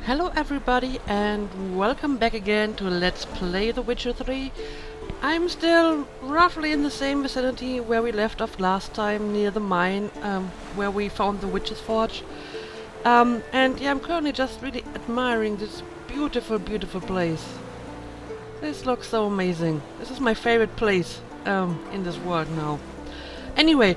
Hello everybody and welcome back again to Let's Play The Witcher 3. I'm still roughly in the same vicinity where we left off last time, near the mine, where we found the Witch's Forge. And yeah, I'm currently just really admiring this beautiful, beautiful place. This looks so amazing. This is my favorite place in this world now. Anyway,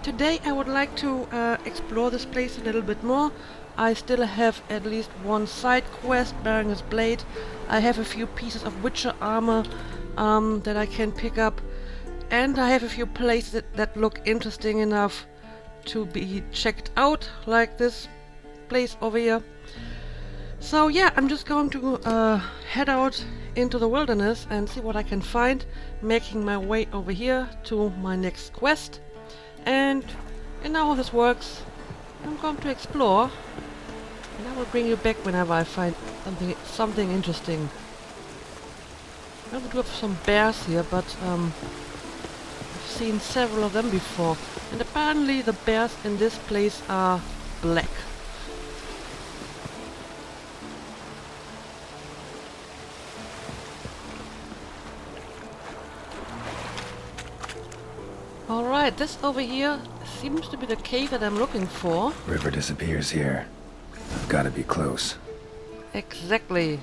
today I would like to explore this place a little bit more. I still have at least one side quest, Berengar's Blade. I have a few pieces of Witcher armor that I can pick up. And I have a few places that look interesting enough to be checked out, like this place over here. So yeah, I'm just going to head out into the wilderness and see what I can find, making my way over here to my next quest. And you know how this works. I'm going to explore, and I will bring you back whenever I find something interesting. I do have some bears here, but I've seen several of them before, and apparently the bears in this place are black. Alright, this over here seems to be the cave that I'm looking for. River disappears here. I've got to be close. Exactly.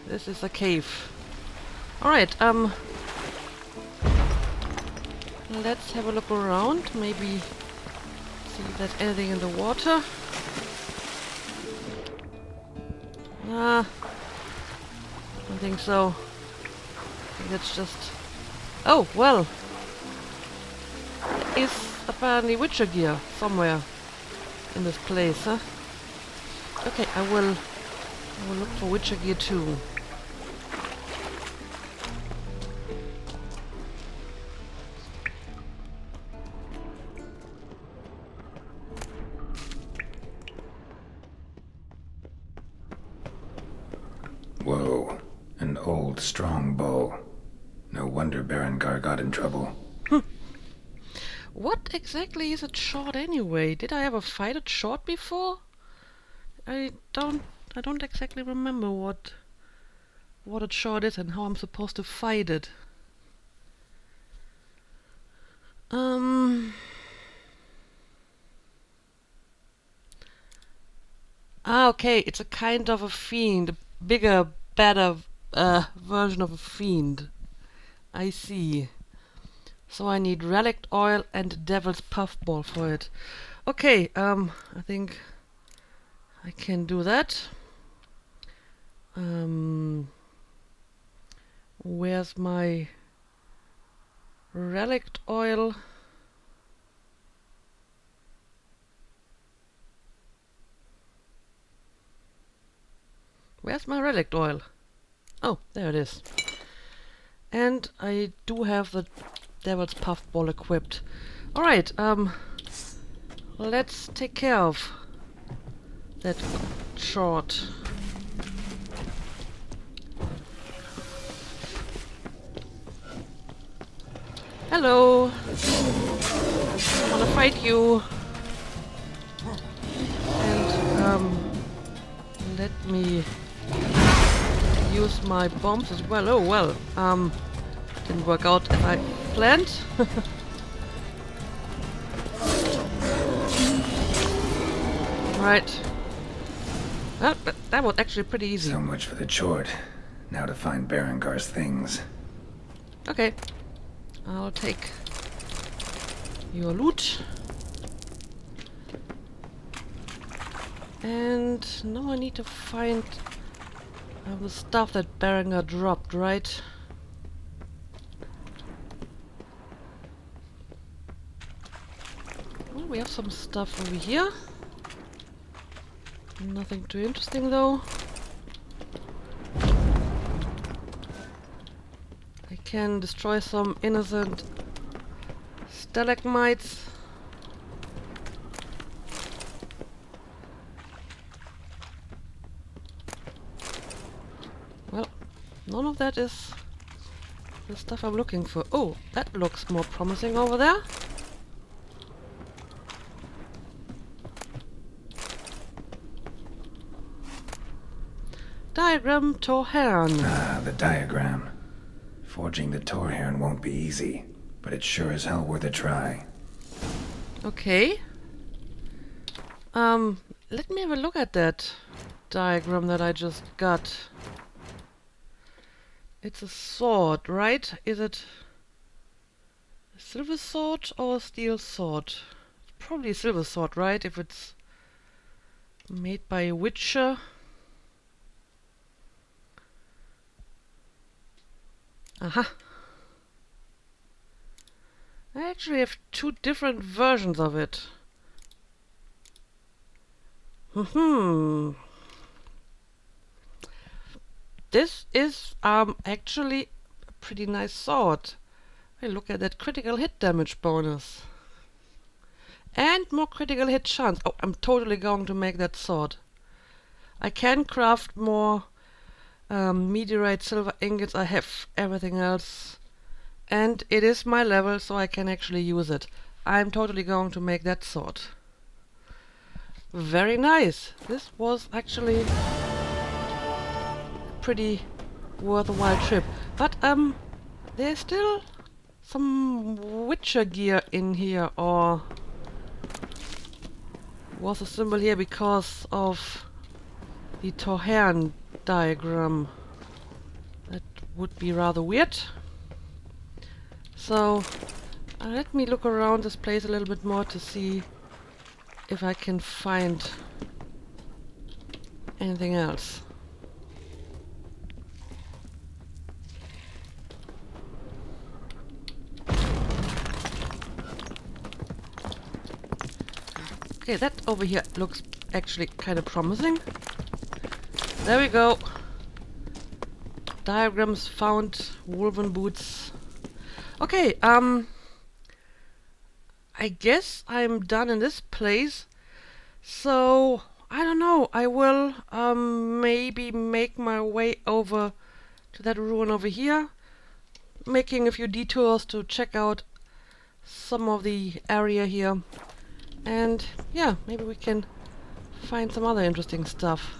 This is a cave. Alright, let's have a look around. Maybe see if there's anything in the water. Ah, I don't think so. I think that's just... Oh, well. There is apparently Witcher gear somewhere in this place, huh? Okay, I will look for Witcher gear too. Whoa, an old, strong bow. No wonder Berengar got in trouble. What exactly is a short anyway? Did I ever fight a short before? I don't exactly remember what a short is and how I'm supposed to fight it. Okay, it's a kind of a fiend, a bigger, better version of a fiend. I see. So I need relic oil and devil's puffball for it. Okay, I think I can do that. Where's my relic oil? Where's my relic oil? Oh, there it is. And I do have the Devil's Puffball equipped. Alright, let's take care of that short. Hello! I wanna fight you. And, let me use my bombs as well. Oh, well, didn't work out as I planned. Right. Well, that was actually pretty easy. So much for the chort. Now to find Berengar's things. Okay. I'll take your loot. And now I need to find the stuff that Berengar dropped, right? Well, we have some stuff over here. Nothing too interesting though. I can destroy some innocent stalagmites. Well, none of that is the stuff I'm looking for. Oh, that looks more promising over there. diagram Torhern. Ah, the diagram. Forging the Torhern won't be easy, but it's sure as hell worth a try. Okay. Let me have a look at that diagram that I just got. It's a sword, right? Is it a silver sword or a steel sword? Probably a silver sword, right? If it's made by a witcher. Aha. I actually have two different versions of it. This is actually a pretty nice sword. Hey, look at that critical hit damage bonus. And more critical hit chance. Oh, I'm totally going to make that sword. I can craft more meteorite silver ingots. I have everything else. And it is my level, so I can actually use it. I'm totally going to make that sword. Very nice. This was actually a pretty worthwhile trip. But there's still some Witcher gear in here, or was a symbol here because of the Torhern diagram. That would be rather weird. So let me look around this place a little bit more to see if I can find anything else. Okay, that over here looks actually kind of promising. There we go. Diagrams found, woven boots. Okay, I guess I'm done in this place. So, I don't know, I will maybe make my way over to that ruin over here, making a few detours to check out some of the area here. And yeah, maybe we can find some other interesting stuff.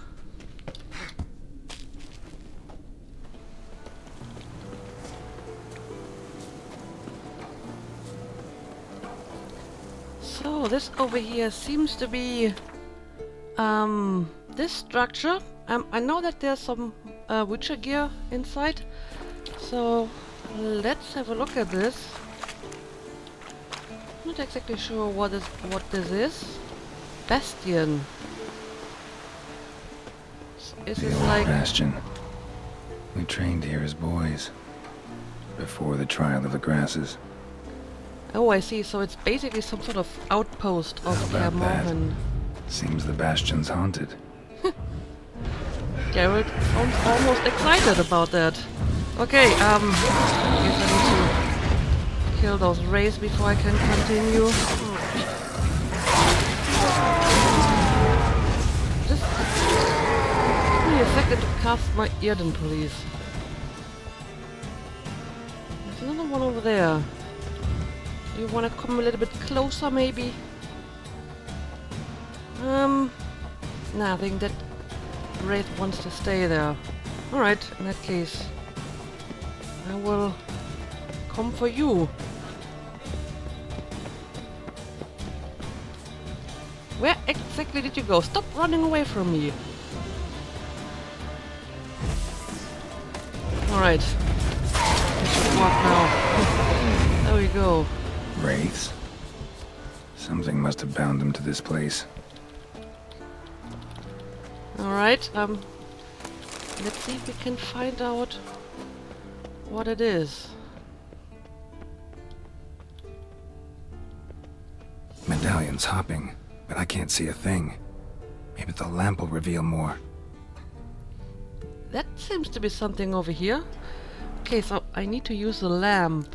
So this over here seems to be this structure. I know that there's some Witcher gear inside, so let's have a look at this. Not exactly sure what this is. Bastion. Is The this old like bastion. We trained here as boys, before the trial of the grasses. Oh, I see. So it's basically some sort of outpost of How about that? Kermorhen. Seems the bastion's haunted. Geralt sounds almost excited about that. Okay, I guess I need to kill those rays before I can continue. Just give me a second to cast my Earden, please. There's another one over there. Do you want to come a little bit closer, maybe? Nah, I think that Wraith wants to stay there. Alright, in that case, I will come for you. Where exactly did you go? Stop running away from me. Alright. I should walk now. There we go. Wraiths? Something must have bound them to this place. Alright, let's see if we can find out what it is. Medallion's hopping, but I can't see a thing. Maybe the lamp will reveal more. That seems to be something over here. Okay, so I need to use the lamp.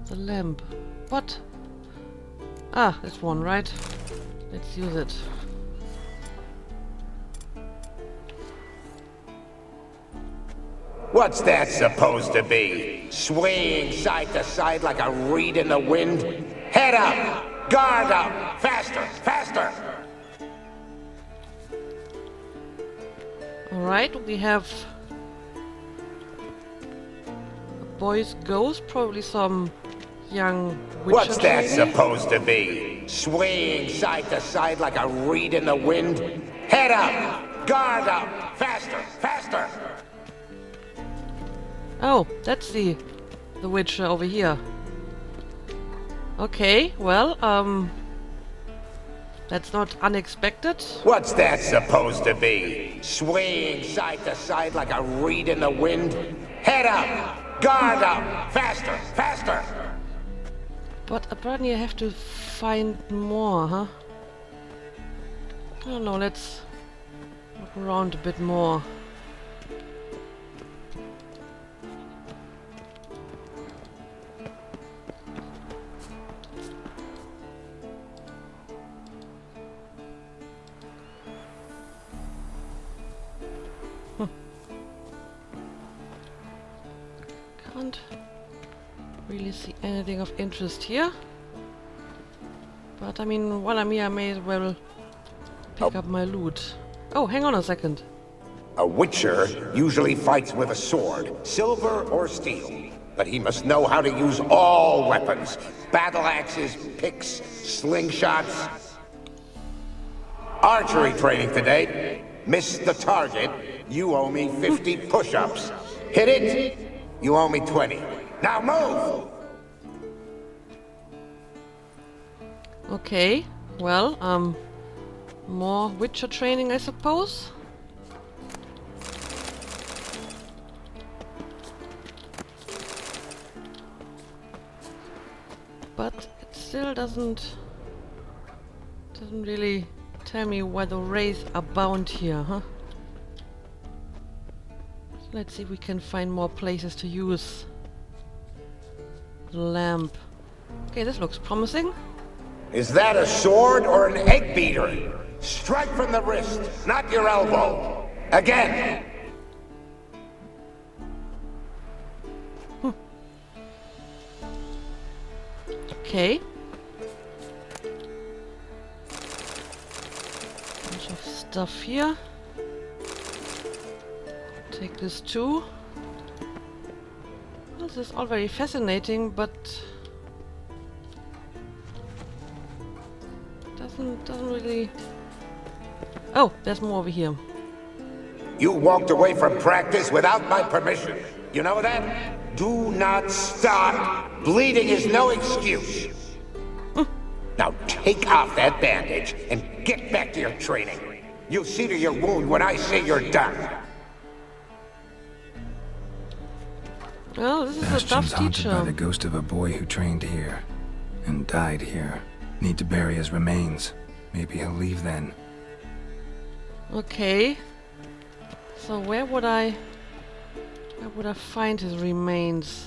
The lamp. What? Ah, this one, right? Let's use it. What's that supposed to be? Swaying side to side like a reed in the wind? Head up! Guard up! Faster! Faster! Alright, we have a boy's ghost, probably some young witcher. What's that maybe? supposed to be? Swaying side to side like a reed in the wind? Head up! Guard up! Faster! Faster! Oh, that's the witcher over here. Okay, well, that's not unexpected. What's that supposed to be? Swaying side to side like a reed in the wind? Head up! Guard up! Faster! Faster! But apparently I have to find more, huh? I don't know, let's look around a bit more. Can't really see anything of interest here. But I mean, while I'm here, I may as well pick up my loot. Oh, hang on a second. A witcher usually fights with a sword, silver or steel. But he must know how to use all weapons. Battle axes, picks, slingshots. Archery training today. Missed the target, you owe me 50 push-ups. Hit it, you owe me 20. Now move! Okay, well, more Witcher training, I suppose. But it still doesn't really tell me why the wraiths are bound here, huh? So let's see if we can find more places to use the lamp. Okay, this looks promising. Is that a sword or an egg beater? Strike from the wrist, not your elbow. Again! Okay. Bunch of stuff here. Take this too. Well, this is all very fascinating, but doesn't really. Oh, there's more over here. You walked away from practice without my permission. You know that? Do not stop. Bleeding is no excuse. Now take off that bandage and get back to your training. You'll see to your wound when I say you're done. Well, this is a Bastion's tough haunted by the teacher. ghost of a boy who trained here and died here. Need to bury his remains. Maybe he'll leave then. Okay. So where would I find his remains?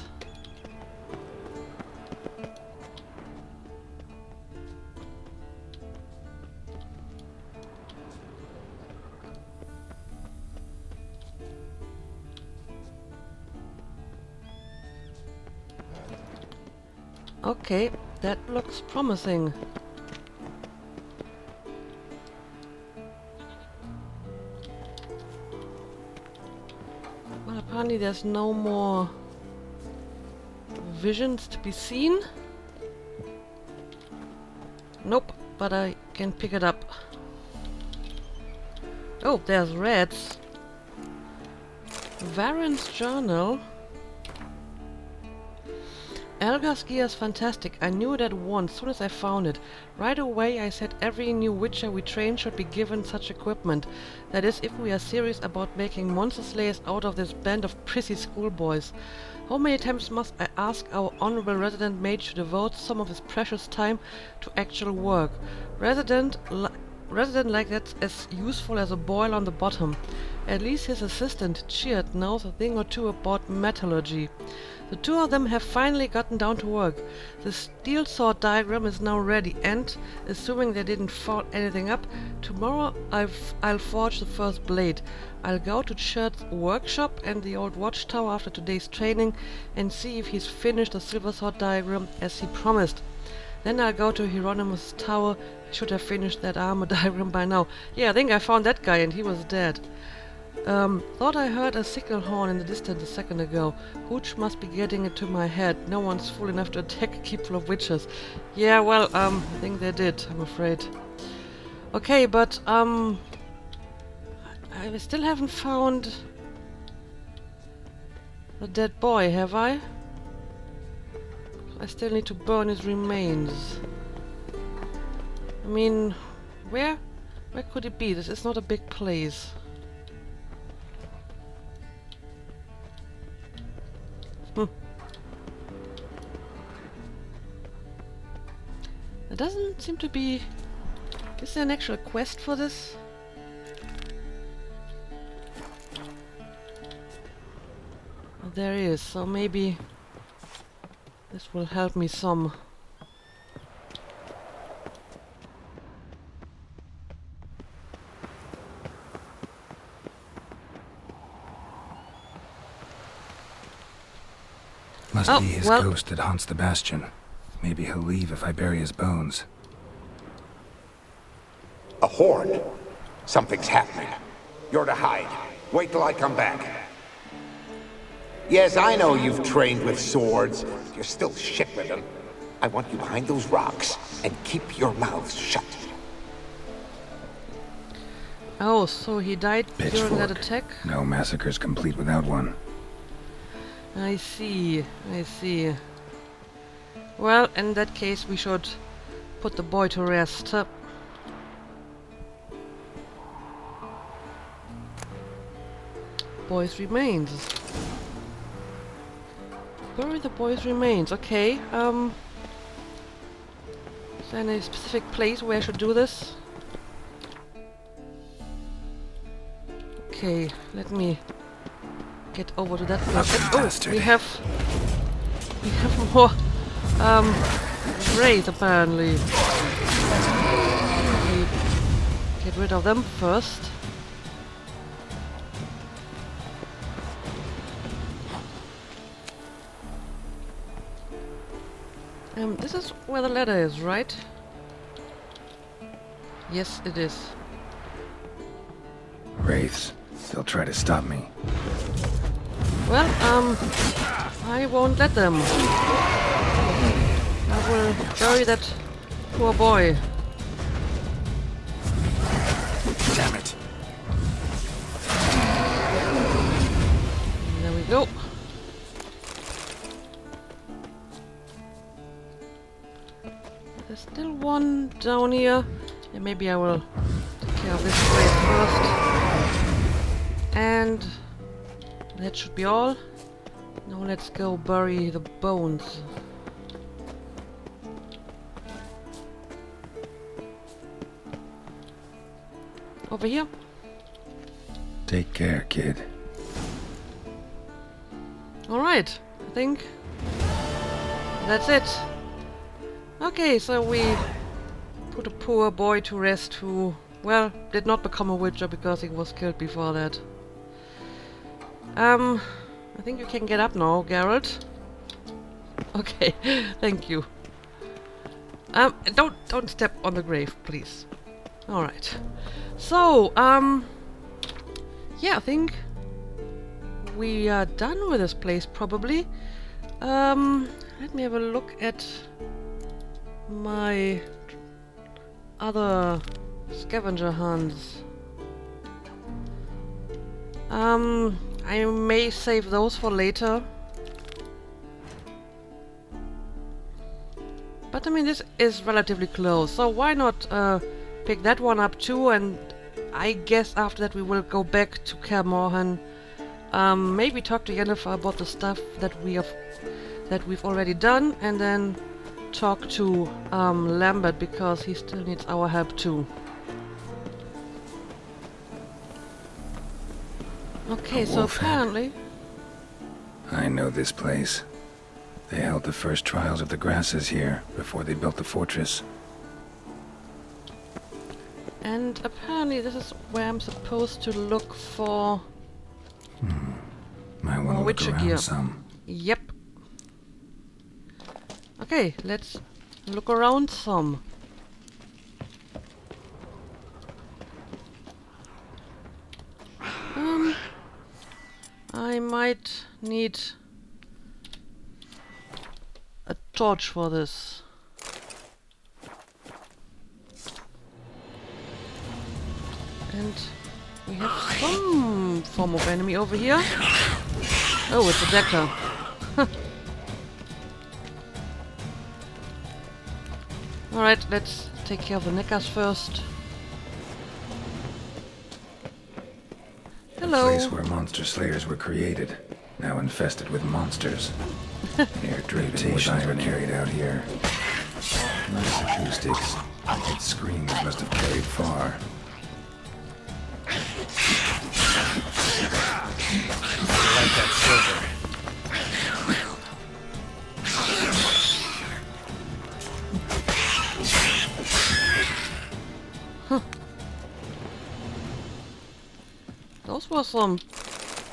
Okay, that looks promising. Well, apparently there's no more visions to be seen. Nope, but I can pick it up. Oh, there's rats. Varen's journal. Elgar's gear is fantastic. I knew it at once, soon as I found it. Right away I said every new witcher we train should be given such equipment. That is, if we are serious about making monster slayers out of this band of prissy schoolboys. How many times must I ask our honorable resident mage to devote some of his precious time to actual work? Resident like that's as useful as a boil on the bottom. At least his assistant, Cheered, knows a thing or two about metallurgy. The two of them have finally gotten down to work. The steel saw diagram is now ready and, assuming they didn't foul anything up, tomorrow I'll forge the first blade. I'll go to Cheered's workshop and the old watchtower after today's training and see if he's finished the silver sword diagram as he promised. Then I'll go to Hieronymus' tower. He should have finished that armor diagram by now. Yeah, I think I found that guy and he was dead. Thought I heard a signal horn in the distance a second ago. Hooch must be getting it to my head. No one's fool enough to attack a keep full of witches. Yeah, well, I think they did, I'm afraid. Okay, but, I still haven't found the dead boy, have I? I still need to burn his remains. I mean, where could it be? This is not a big place. There doesn't seem to be... Is there an actual quest for this? There is, so maybe this will help me some. Must be his ghost that haunts the bastion. Maybe he'll leave if I bury his bones. A horde. Something's happening. You're to hide. Wait till I come back. Yes, I know you've trained with swords. You're still shit with them. I want you behind those rocks and keep your mouth shut. Oh, so he died during that attack? No massacre's complete without one. I see, I see. Well, in that case we should put the boy to rest. Boy's remains. Bury the boy's remains, okay. Is there any specific place where I should do this? Okay, let me get over to that place. Oh, we have more wraith apparently. We get rid of them first. This is where the ladder is, right? Yes, it is. Wraiths. They'll try to stop me. Well, I won't let them. I will bury that poor boy. Damn it. There we go. There's still one down here. Yeah, maybe I will take care of this place first. And that should be all. Now let's go bury the bones. Over here. Take care, kid. Alright, I think that's it. Okay, so we put a poor boy to rest who, well, did not become a witcher because he was killed before that. I think you can get up now, Geralt. Okay, thank you. Don't step on the grave, please. Alright. So, yeah, I think we are done with this place, probably. Let me have a look at my other scavenger hunts. I may save those for later. But I mean, this is relatively close, so why not pick that one up too, and I guess after that we will go back to Kaer Morhen. Maybe talk to Yennefer about the stuff that we've already done, and then talk to Lambert because he still needs our help too. Okay, so apparently... I know this place. They held the first trials of the grasses here before they built the fortress. And apparently this is where I'm supposed to look for... Might want to look Witcher around gear. some. Yep. Okay, let's look around some. I might need a torch for this. And we have some form of enemy over here. Oh, it's a Decker. Alright, let's take care of the Neckars first. The Hello. place where monster slayers were created, now infested with monsters. Air mutations were carried out here. Nice acoustics. Its screams must have carried far. I like that silver. Those were some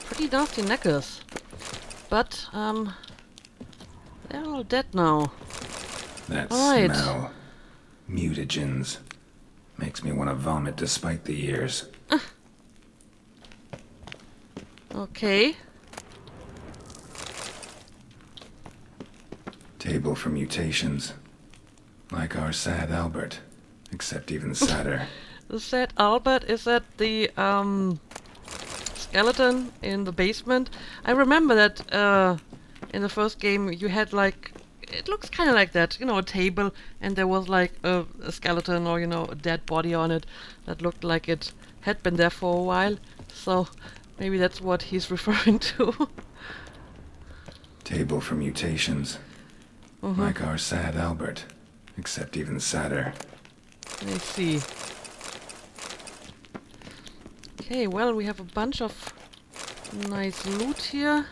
pretty nasty Neckars. But, they're all dead now. That Right. smell. Mutagens. Makes me want to vomit despite the years. Okay. Table for mutations. Like our sad Albert. Except even sadder. The sad Albert, is that the, skeleton in the basement? I remember that, in the first game you had like... It looks kind of like that, you know, a table, and there was like a skeleton or, you know, a dead body on it that looked like it had been there for a while. So maybe that's what he's referring to. Table for mutations. Like our sad Albert. Except even sadder. I see. Okay, well, we have a bunch of nice loot here.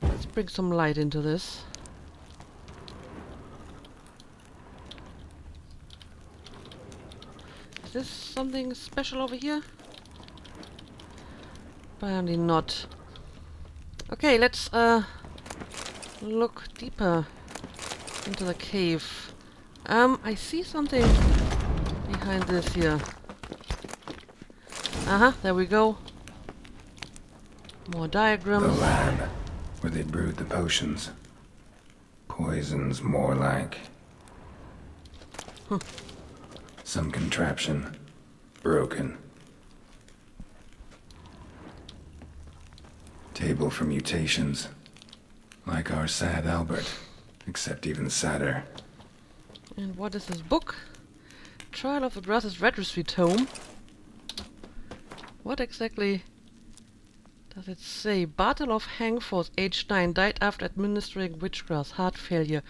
Let's bring some light into this. Is this something special over here? Apparently not. Okay, let's look deeper into the cave. I see something behind this here. There we go. More The diagrams. lab, where they brewed the potions. Poisons, more like. Some contraption. Broken. Table for mutations. Like our sad Albert. Except even sadder. And what is this book? Trial of the Brothers Registry Tome. What exactly does it say? Bartel of Hangfors, age 9, died after administering witchcraft, heart failure.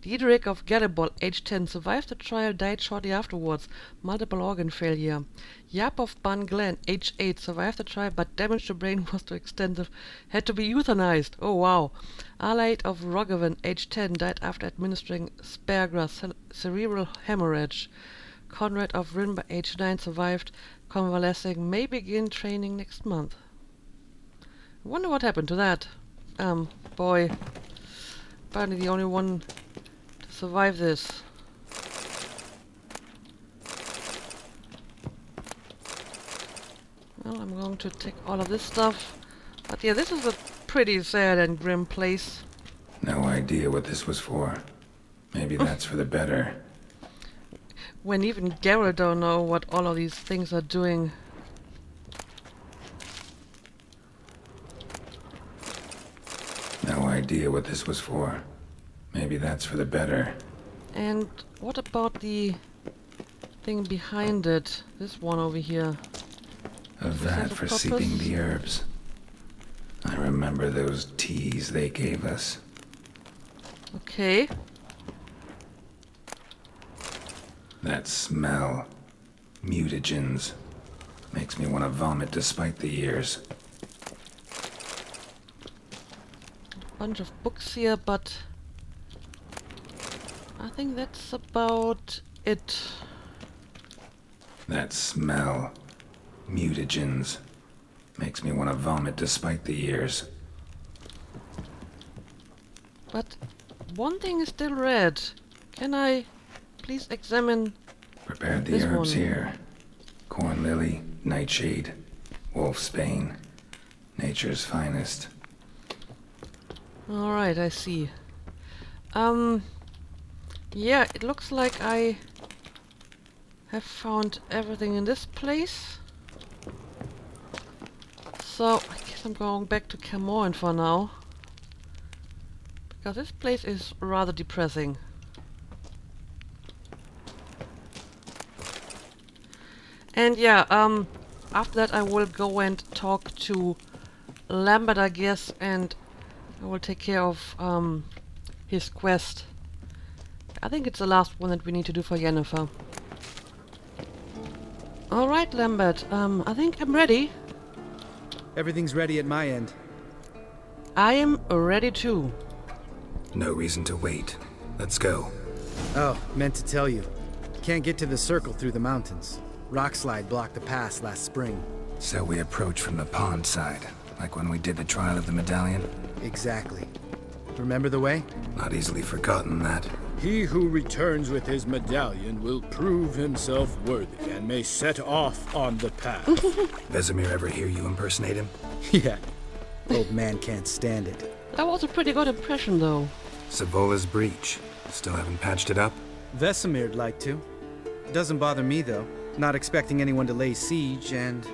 Diederik of Gallibol, age 10, survived the trial, died shortly afterwards, multiple organ failure. Yap of Bunglen, age 8, survived the trial, but damage to brain was too extensive, had to be euthanized. Oh wow. Allied of Roggevin, age 10, died after administering Sparegrass, cerebral hemorrhage. Conrad of Rinba, age 9, survived, convalescing, may begin training next month. I wonder what happened to that boy. Apparently the only one to survive this. Well, I'm going to take all of this stuff. But yeah, this is a pretty sad and grim place. No idea what this was for. Maybe that's for the better. When even Geralt don't know what all of these things are doing. No idea what this was for. Maybe that's for the better. And what about the thing behind it? This one over here. A vat for seeping the herbs. I remember those teas they gave us. Okay. That smell. Mutagens. Makes me want to vomit despite the years. Bunch of books here, but I think that's about it. That smell. Mutagens. Makes me want to vomit despite the years. But one thing is still red. Can I please examine Prepared the This herbs one. here. Corn lily, nightshade, wolfsbane. Nature's finest. Alright, I see. Yeah, it looks like I have found everything in this place. So, I guess I'm going back to Camoin for now. Because this place is rather depressing. And yeah, after that I will go and talk to Lambert, I guess, and I will take care of his quest. I think it's the last one that we need to do for Yennefer. Alright, Lambert, I think I'm ready. Everything's ready at my end. I am ready too. No reason to wait. Let's go. Oh, meant to tell you. Can't get to the circle through the mountains. Rockslide blocked the pass last spring. So we approach from the pond side, like when we did the trial of the medallion? Exactly. Remember the way? Not easily forgotten, that. He who returns with his medallion will prove himself worthy and may set off on the path. Vesemir ever hear you impersonate him? Yeah. Old man can't stand it. That was a pretty good impression though. Savola's breach. Still haven't patched it up? Vesemir'd like to. Doesn't bother me though. Not expecting anyone to lay siege, and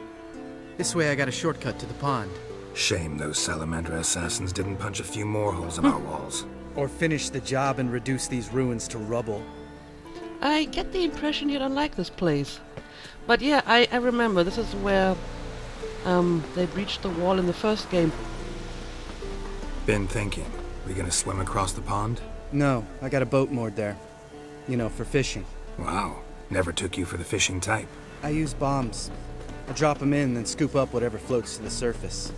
this way I got a shortcut to the pond. Shame those Salamandra assassins didn't punch a few more holes in our walls. Or finish the job and reduce these ruins to rubble. I get the impression you don't like this place. But yeah, I remember this is where they breached the wall in the first game. Been thinking. We gonna swim across the pond? No, I got a boat moored there. You know, for fishing. Wow. Never took you for the fishing type. I use bombs. I drop them in, then scoop up whatever floats to the surface.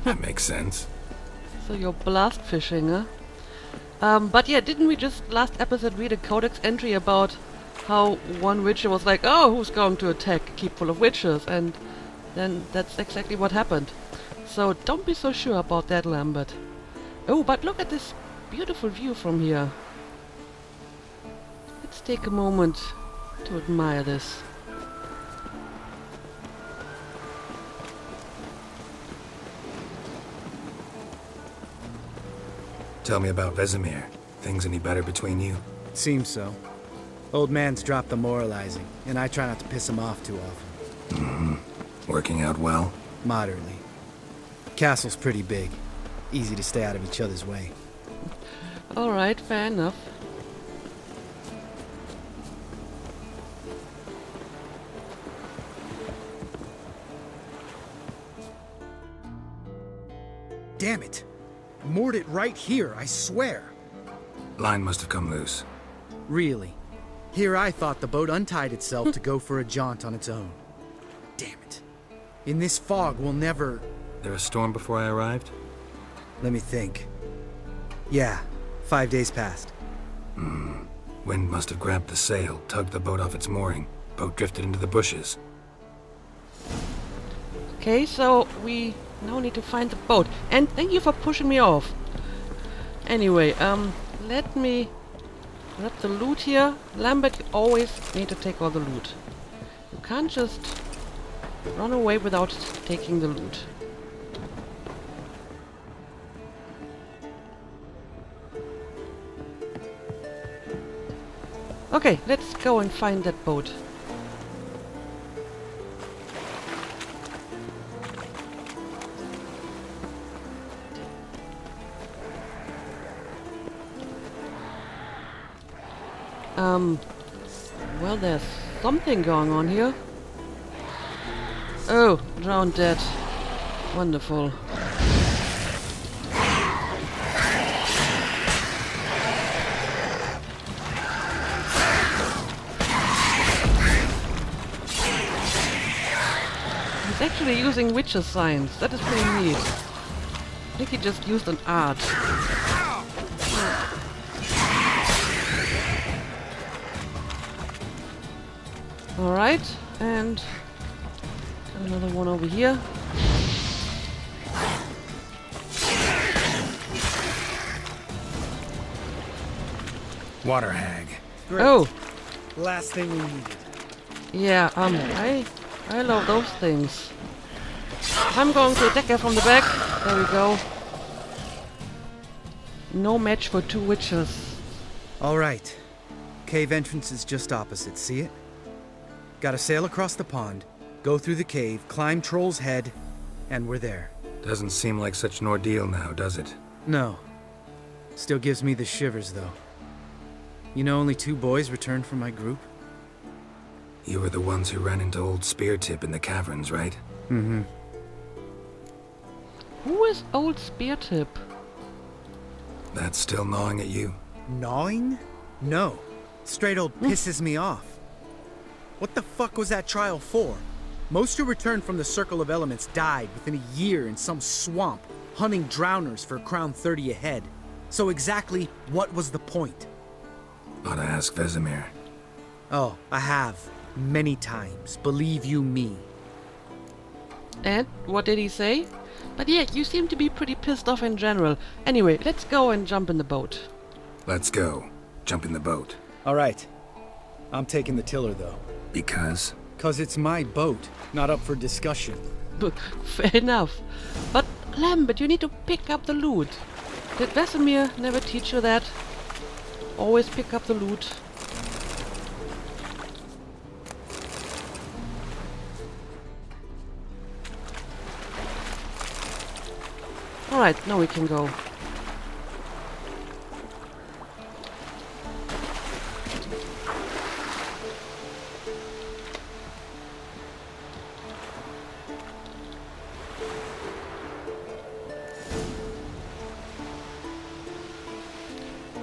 That makes sense. So you're blast fishing, huh? But yeah, didn't we just last episode read a codex entry about how one witcher was like, oh, who's going to attack a keep full of witches? And then that's exactly what happened. So don't be so sure about that, Lambert. Oh, but look at this beautiful view from here. Let's take a moment to admire this. Tell me about Vesemir. Things any better between you? Seems so. Old man's dropped the moralizing, and I try not to piss him off too often. Working out well? Moderately. Castle's pretty big. Easy to stay out of each other's way. Alright, fair enough. Damn it! I moored it right here, I swear. Line must have come loose. Really? Here I thought the boat untied itself to go for a jaunt on its own. Damn it. In this fog, we'll never... There a storm before I arrived? Let me think. Yeah, 5 days passed. Wind must have grabbed the sail, tugged the boat off its mooring. Boat drifted into the bushes. Okay, so we now need to find the boat. And thank you for pushing me off. Anyway, let me grab the loot here. Lambert, you always need to take all the loot. You can't just run away without taking the loot. Okay, let's go and find that boat. Well, there's something going on here. Oh, drowned dead. Wonderful. He's actually using witcher signs. That is pretty neat. I think he just used an art. Alright, and another one over here. Water hag. Oh, Last thing we needed. Yeah, I love those things. I'm going to attack her from the back. There we go. No match for two witches. All right. Cave entrance is just opposite, see it? Gotta sail across the pond, go through the cave, climb Troll's Head, and we're there. Doesn't seem like such an ordeal now, does it? No. Still gives me the shivers, though. You know only 2 boys returned from my group? You were the ones who ran into old Speartip in the caverns, right? Mm-hmm. Who is old Speartip? That's still gnawing at you? Gnawing? No. Straight old pisses me off. What the fuck was that trial for? Most who returned from the Circle of Elements died within a year in some swamp, hunting drowners for a crown 30 a head. So exactly what was the point? Ought to ask Vesemir. Oh, I have. Many times. Believe you me. And what did he say? But yeah, you seem to be pretty pissed off in general. Anyway, let's go and jump in the boat. Let's go. Jump in the boat. All right. I'm taking the tiller, though. Because? 'Cause it's my boat, not up for discussion. Fair enough. But Lambert, you need to pick up the loot. Did Vesemir never teach you that? Always pick up the loot. Alright, now we can go.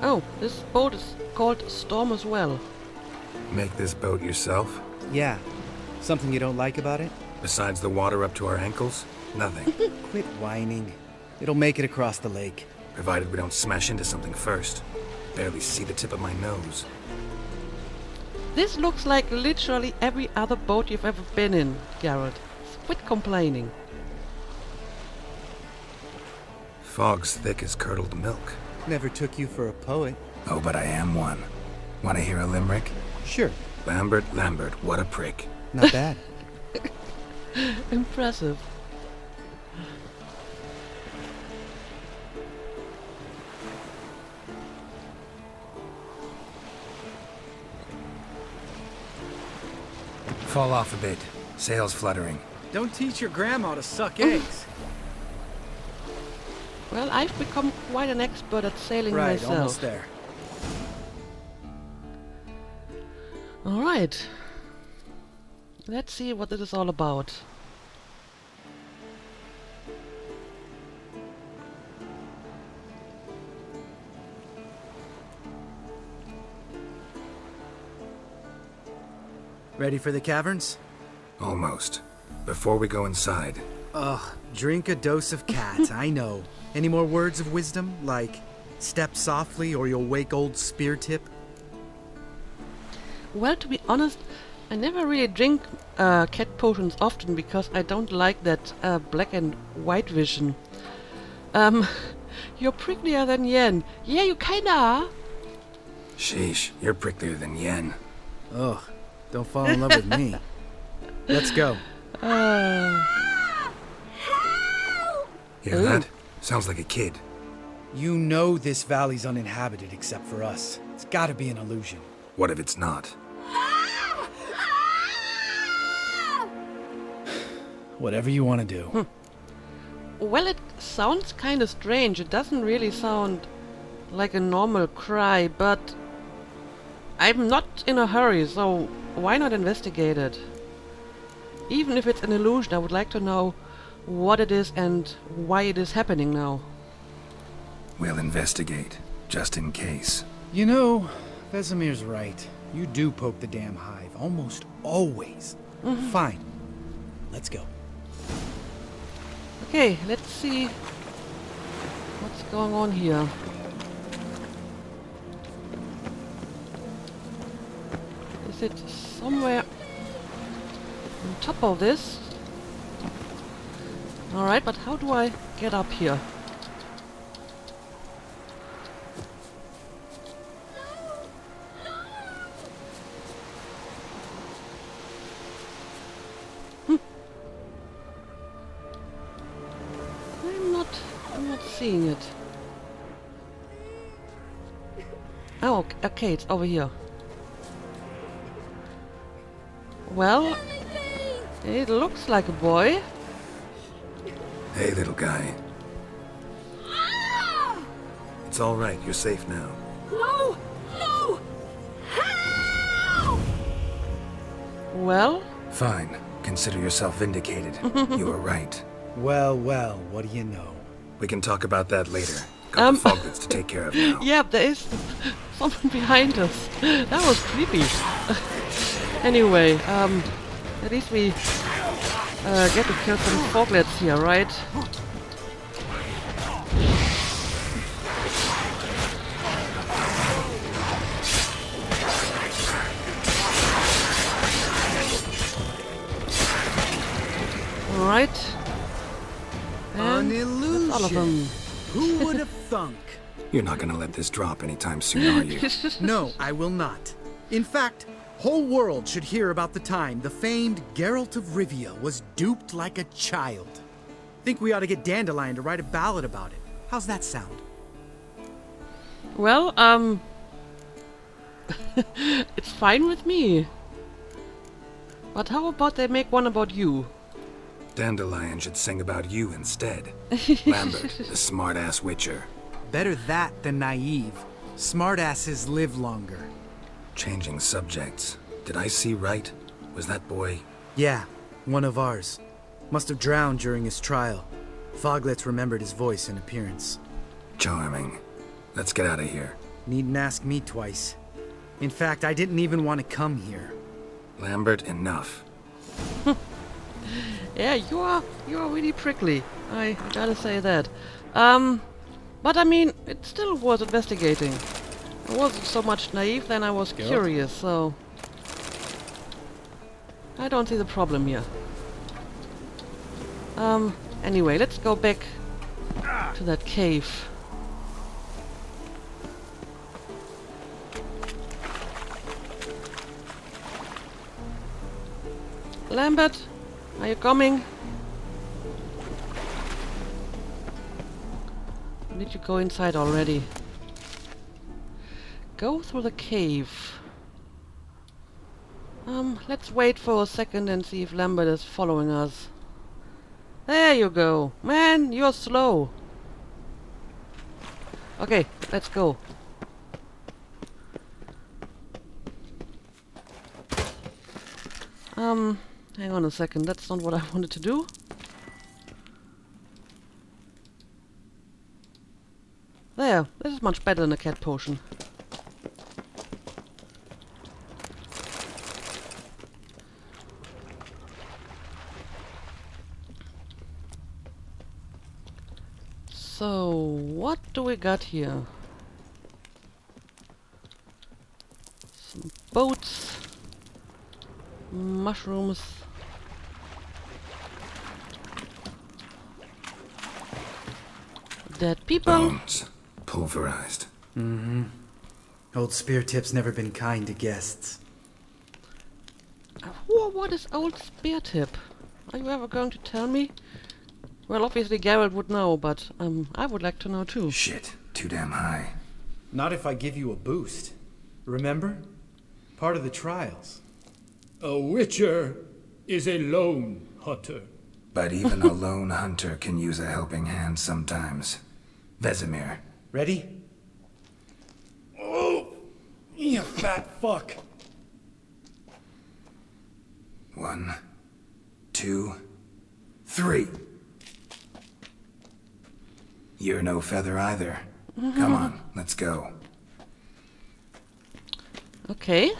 Oh, this boat is called Storm as well. Make this boat yourself? Yeah. Something you don't like about it? Besides the water up to our ankles? Nothing. Quit whining. It'll make it across the lake. Provided we don't smash into something first. Barely see the tip of my nose. This looks like literally every other boat you've ever been in, Garrett. Quit complaining. Fog's thick as curdled milk. Never took you for a poet. Oh, but I am one. Want to hear a limerick? Sure. Lambert, what a prick. Not bad. Impressive. Fall off a bit. Sails fluttering. Don't teach your grandma to suck eggs. Well, I've become quite an expert at sailing Right, myself. almost there. Alright. Let's see what this is all about. Ready for the caverns? Almost. Before we go inside, Ugh, drink a dose of cat, I know. Any more words of wisdom, like step softly or you'll wake old Speartip? Well, to be honest, I never really drink cat potions often because I don't like that black and white vision. You're pricklier than Yen. Yeah, you kinda are. sheesh, you're pricklier than Yen. Ugh, don't fall in love with me. Let's go. Hear that? Sounds like a kid. You know this valley's uninhabited except for us. It's gotta be an illusion. What if it's not? Whatever you want to do. Well, it sounds kinda strange. It doesn't really sound like a normal cry, but I'm not in a hurry, so why not investigate it? Even if it's an illusion, I would like to know what it is and why it is happening now. We'll investigate, just in case. You know, Vesemir's right. You do poke the damn hive, almost always. Fine. Let's go. Okay, let's see what's going on here. Is it somewhere on top of this? Alright, but how do I get up here? seeing it. Oh, okay, it's over here. Well, it looks like a boy. Hey, little guy. It's all right. You're safe now. No! No! Help! Well, Fine. Consider yourself vindicated. You were right. Well, well, what do you know? We can talk about that later. Got the foglets to take care of now. yeah, there is someone behind us. That was creepy. Anyway, at least we get to kill some foglets here, right? Alright. An illusion. All of them. Who would have thunk? You're not gonna let this drop anytime soon, are you? No, I will not. In fact, whole world should hear about the time the famed Geralt of Rivia was duped like a child. Think we ought to get Dandelion to write a ballad about it. How's that sound? Well, it's fine with me. But how about they make one about you? Dandelion should sing about you instead. Lambert, the smart-ass witcher. Better that than naive. Smartasses live longer. Changing subjects. Did I see right? Was that boy... Yeah, one of ours. Must have drowned during his trial. Foglets remembered his voice and appearance. Charming. Let's get out of here. Needn't ask me twice. In fact, I didn't even want to come here. Lambert, enough. Yeah, you are really prickly. I gotta say that. But I mean, it's still worth investigating. I wasn't so much naive, then I was curious, so... I don't see the problem here. Anyway, let's go back to that cave. Lambert, are you coming? Did you go inside already? Go through the cave. Let's wait for a second and see if Lambert is following us. There you go. Man, you're slow. Okay, let's go. Hang on a second, that's not what I wanted to do. There, this is much better than a cat potion. So, what do we got here? Some boats, mushrooms. Dead people. Bones. Pulverized. Old Spear Tip's never been kind to guests. What is Old Spear Tip? Are you ever going to tell me? Well, obviously Geralt would know, but I would like to know too. Shit. Too damn high. Not if I give you a boost. Remember? Part of the trials. A witcher is a lone hunter. But even a lone hunter can use a helping hand sometimes. Vesemir. Ready? Oh! You fat fuck! 1, 2, 3. You're no feather either. Come on, let's go. Okay.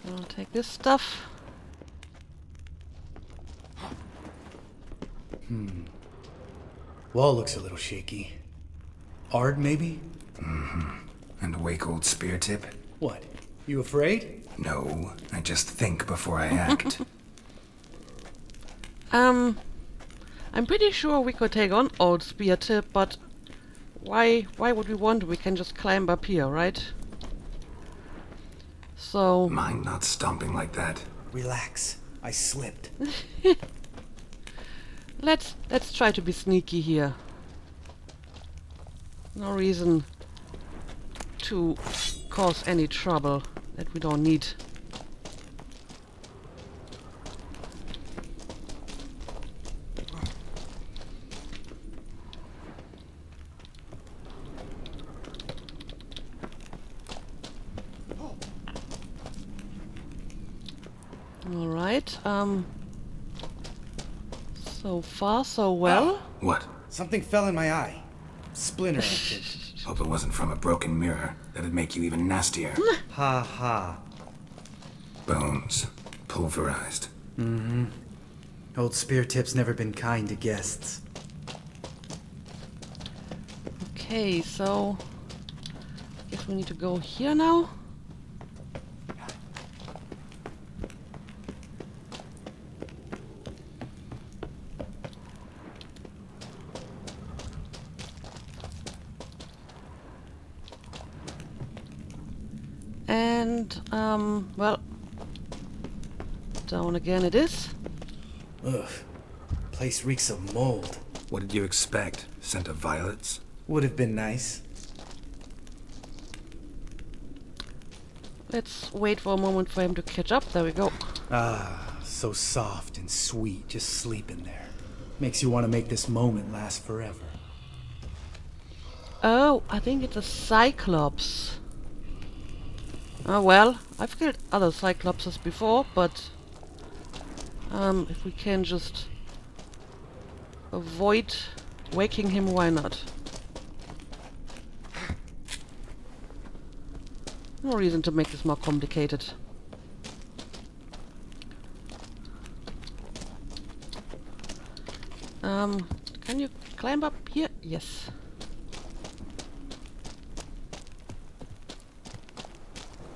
I'll take this stuff. Wall looks a little shaky. Ard, maybe? And wake Old Spear Tip? What? You afraid? No, I just think before I act. I'm pretty sure we could take on Old Spear Tip, but why would we want to? We can just climb up here, right? So... Mind not stomping like that. Relax. I slipped. Let's try to be sneaky here. No reason to cause any trouble that we don't need. All right. So far, so well. What? Something fell in my eye. Splinter acted. Hope it wasn't from a broken mirror. That'd make you even nastier. Ha ha. Bones. Pulverized. Old Spear Tip's never been kind to guests. Okay, so I guess we need to go here now. And, well, down again it is. Ugh. Place reeks of mold. What did you expect? Scent of violets? Would have been nice. Let's wait for a moment for him to catch up. There we go. Ah, so soft and sweet, just sleeping there. Makes you want to make this moment last forever. Oh, I think it's a Cyclops. Oh well, I've killed other Cyclopses before, but if we can just avoid waking him, why not? No reason to make this more complicated. Can you climb up here? Yes.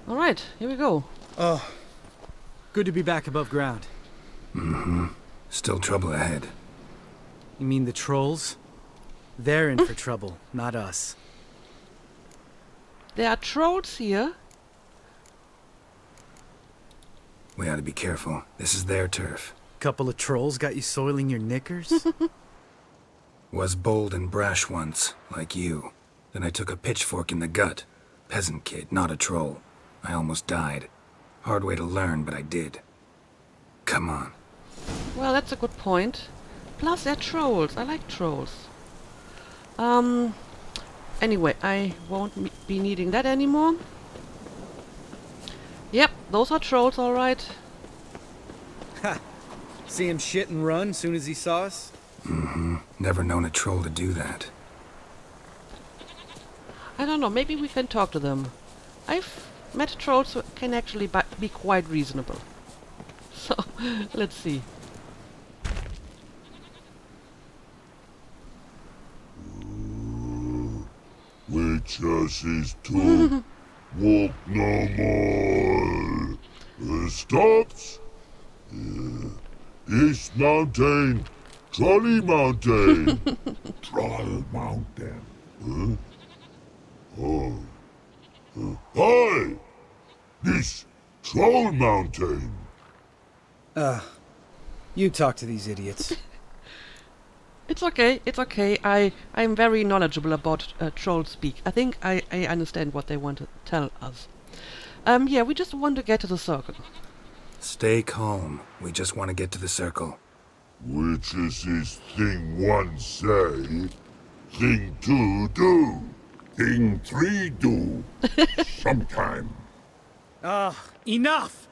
Alright, here we go. Oh, good to be back above ground. Still trouble ahead. You mean the trolls? They're in for trouble, not us. There are trolls here. We ought to be careful. This is their turf. Couple of trolls got you soiling your knickers? Was bold and brash once, like you. Then I took a pitchfork in the gut. Peasant kid, not a troll. I almost died. Hard way to learn, but I did. Come on. Well, that's a good point. Plus, they're trolls. I like trolls. Anyway, I won't be needing that anymore. Yep, those are trolls, alright. See him shit and run soon as he saw us? Never known a troll to do that. I don't know, maybe we can talk to them. I've met trolls who can actually be quite reasonable. So, let's see. Witches is to walk no more. Stops. East Mountain, Trolley Mountain. Troll Mountain. Hi! This Troll Mountain. You talk to these idiots. It's okay, it's okay. I'm very knowledgeable about troll speak. I think I understand what they want to tell us. Yeah, we just want to get to the circle. Stay calm. We just want to get to the circle. Witches is thing one say, thing two do, thing three do. Sometime. Enough!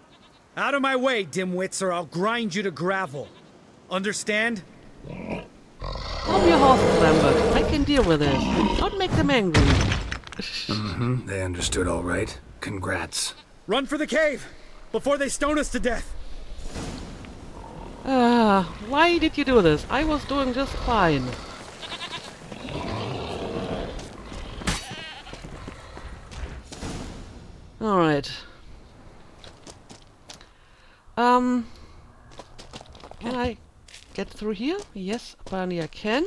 Out of my way, dimwits, or I'll grind you to gravel. Understand? Calm your horses, Lambert. I can deal with this. Don't make them angry. They understood all right. Congrats. Run for the cave! Before they stone us to death! Why did you do this? I was doing just fine. Alright. Can I get through here? Yes, apparently I can.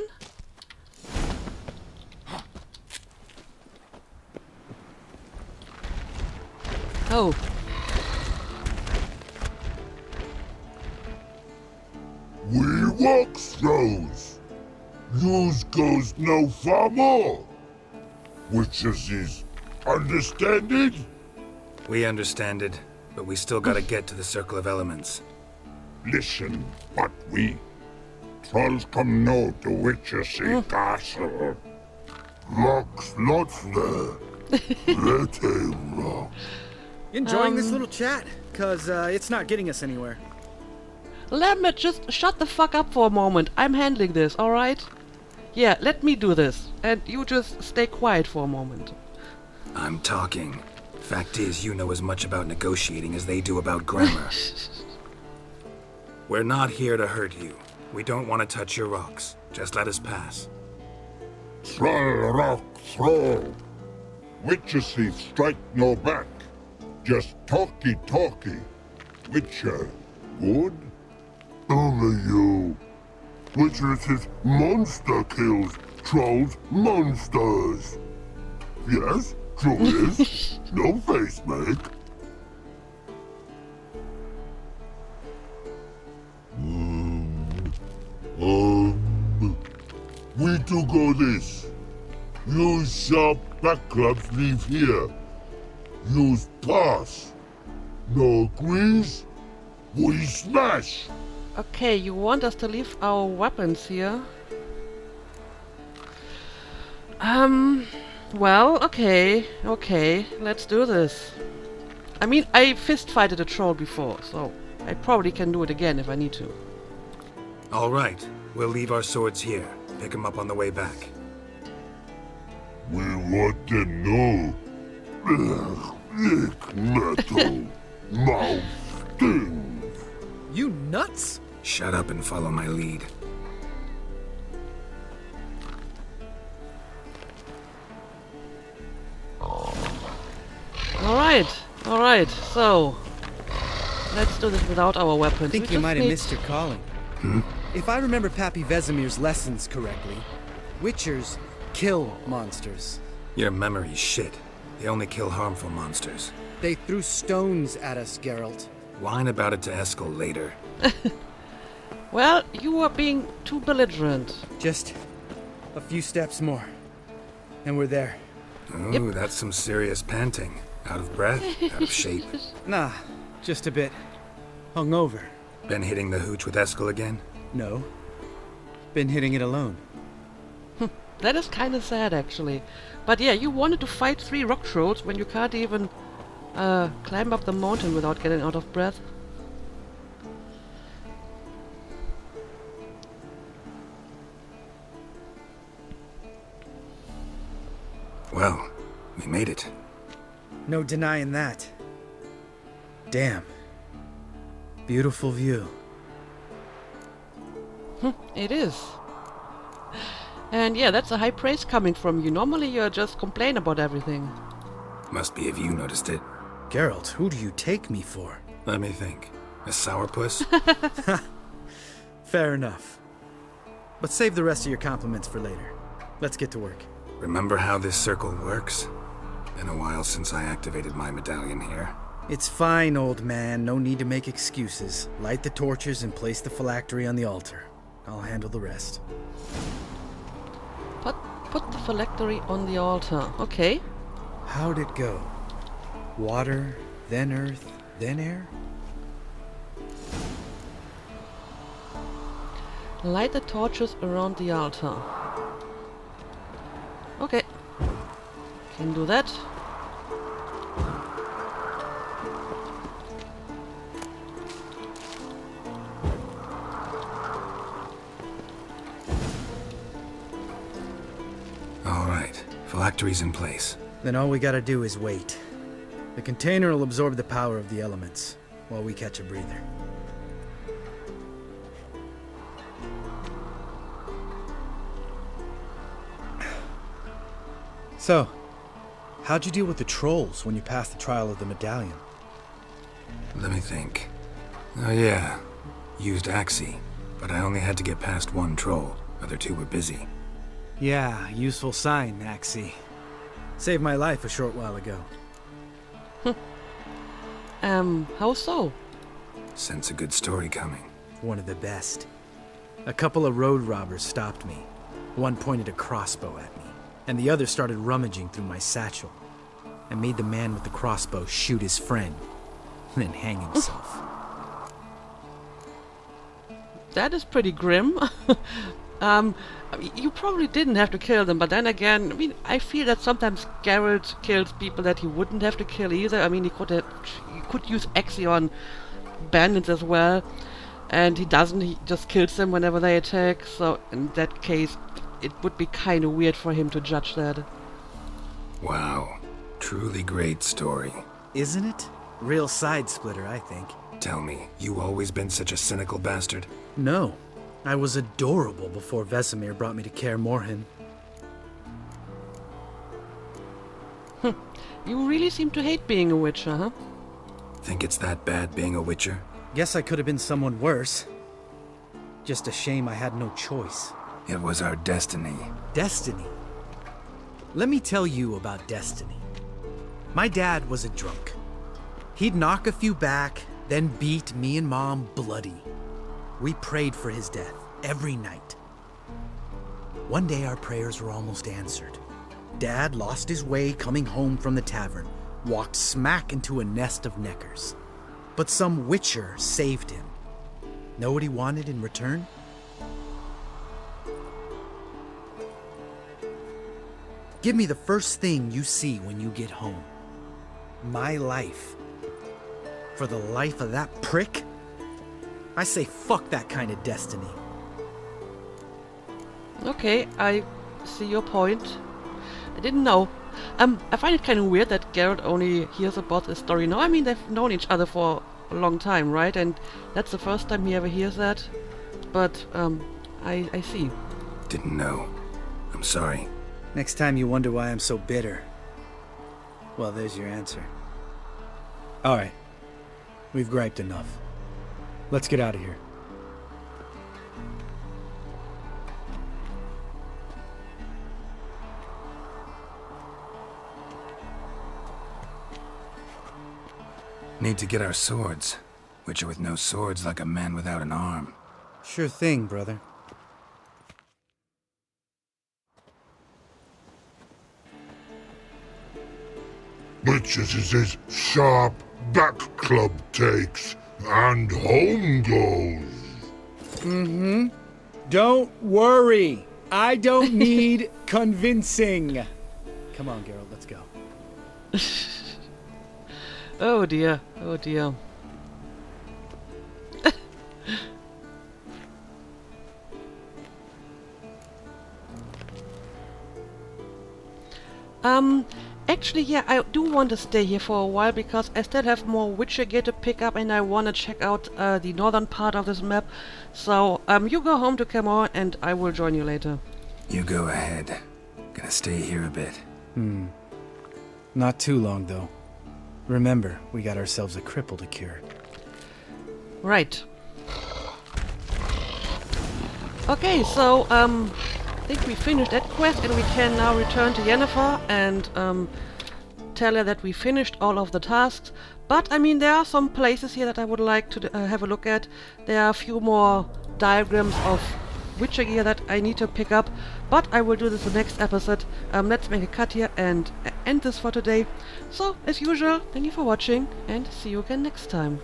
Oh. We walk throws. Yous goes no far more. Witches is understand it? We understand it, but we still gotta get to the Circle of Elements. Listen, but we trolls come no to Witches castle. Rocks lots there. Let him rock. Enjoying this little chat? Cause it's not getting us anywhere. Lambert, just shut the fuck up for a moment. I'm handling this, alright? Yeah, let me do this. And you just stay quiet for a moment. I'm talking. Fact is, you know as much about negotiating as they do about grammar. We're not here to hurt you. We don't want to touch your rocks. Just let us pass. Troll rock throw. Witches strike no back. Just talky. Witcher, good? Only you. Witches monster kills. Trolls monsters. Yes, true is. No face make. We do go this. Use sharp backlubs leave here. Use pass. No agrees? We smash. Okay, you want us to leave our weapons here? Well, okay, let's do this. I mean, I fist-fighted a troll before, so I probably can do it again if I need to. All right, we'll leave our swords here. Pick them up on the way back. We want to know. Lick metal. Mouth stings. You nuts? Shut up and follow my lead. Alright, so let's do this without our weapons. I think you might have missed your calling. If I remember Pappy Vesemir's lessons correctly, Witchers kill monsters. Your memory's shit. They only kill harmful monsters. They threw stones at us, Geralt. Whine about it to Eskel later. Well, you are being too belligerent. Just a few steps more, and we're there. Ooh, that's some serious panting. Out of breath? Out of shape? Nah, just a bit hungover. Been hitting the hooch with Eskel again? No, been hitting it alone. That is kind of sad, actually. But yeah, you wanted to fight 3 rock trolls when you can't even climb up the mountain without getting out of breath. Well, we made it. No denying that. Damn. Beautiful view. It is. And yeah, that's a high praise coming from you. Normally you just complain about everything. Must be if you noticed it. Geralt, who do you take me for? Let me think. A sourpuss? Fair enough. But save the rest of your compliments for later. Let's get to work. Remember how this circle works? Been a while since I activated my medallion here. It's fine, old man. No need to make excuses. Light the torches and place the phylactery on the altar. I'll handle the rest. Put the phylactery on the altar. Okay. How'd it go? Water, then earth, then air? Light the torches around the altar. Okay. Can do that. Alright, phylactery's in place. Then all we gotta do is wait. The container will absorb the power of the elements, while we catch a breather. So, how'd you deal with the trolls when you passed the trial of the medallion? Let me think. Oh yeah, used Axii, but I only had to get past 1 troll. Other 2 were busy. Yeah, useful sign, Axii. Saved my life a short while ago. How so? Sense a good story coming. One of the best. A couple of road robbers stopped me. One pointed a crossbow at me, and the other started rummaging through my satchel. I made the man with the crossbow shoot his friend, then hang himself. That is pretty grim. I mean, you probably didn't have to kill them, but then again, I mean, I feel that sometimes Geralt kills people that he wouldn't have to kill either. I mean, he could use Axion bandits as well, and he doesn't. He just kills them whenever they attack. So in that case, it would be kind of weird for him to judge that. Wow. Truly great story. Isn't it? Real side splitter, I think. Tell me, you always been such a cynical bastard? No. I was adorable before Vesemir brought me to Kaer Morhen. You really seem to hate being a witcher, huh? Think it's that bad being a witcher? Guess I could have been someone worse. Just a shame I had no choice. It was our destiny. Destiny? Let me tell you about destiny. My dad was a drunk. He'd knock a few back, then beat me and Mom bloody. We prayed for his death every night. One day our prayers were almost answered. Dad lost his way coming home from the tavern, walked smack into a nest of neckers. But some witcher saved him. Know what he wanted in return? Give me the first thing you see when you get home. My life. For the life of that prick? I say fuck that kind of destiny. Okay, I see your point. I didn't know. I find it kind of weird that Geralt only hears about this story now. I mean, they've known each other for a long time, right? And that's the first time he ever hears that. But, I see. Didn't know. I'm sorry. Next time you wonder why I'm so bitter, well, there's your answer. Alright. We've griped enough. Let's get out of here. Need to get our swords. Witcher with no swords like a man without an arm. Sure thing, brother. Witches is his sharp back club takes, and home goes. Don't worry. I don't need convincing. Come on, Geralt, let's go. Oh dear, oh dear. Actually, yeah, I do want to stay here for a while because I still have more Witcher gear to pick up and I want to check out the northern part of this map. So, you go home to Kaer Morhen and I will join you later. You go ahead. Gonna stay here a bit. Not too long, though. Remember, we got ourselves a cripple to cure. Right. Okay, so, I think we finished that quest and we can now return to Yennefer and tell her that we finished all of the tasks. But, I mean, there are some places here that I would like to have a look at. There are a few more diagrams of Witcher gear that I need to pick up, but I will do this in the next episode. Let's make a cut here and end this for today. So, as usual, thank you for watching and see you again next time.